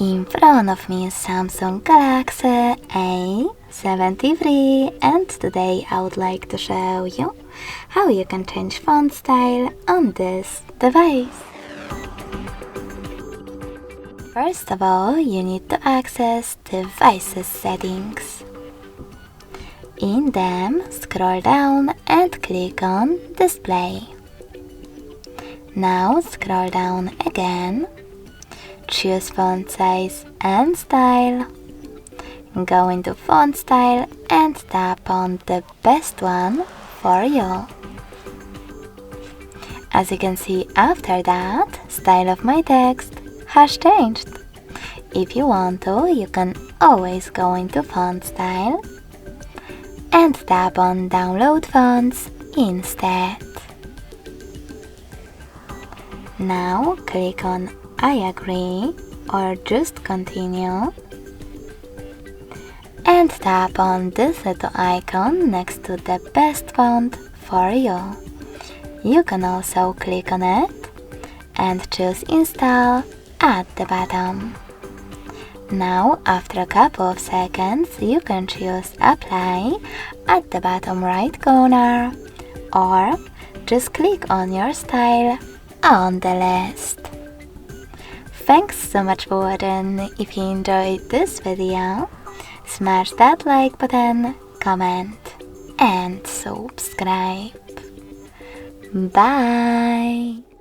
In front of me is Samsung Galaxy A73, and today I would like to show you how you can change font style on this device. First of all, you need to access Devices settings. In them, scroll down and click on Display. Now scroll down again. Choose font size and style. Go into font style and tap on the best one for you. As you can see, after that, style of my text has changed. If you want to, you can always go into font style and tap on download fonts instead. Now click on I agree or just continue and tap on this little icon next to the best font for you. You can also click on it and choose install at the bottom. Now after a couple of seconds you can choose apply at the bottom right corner or just click on your style on the list. Thanks so much for watching. If you enjoyed this video, smash that like button, comment and subscribe. Bye!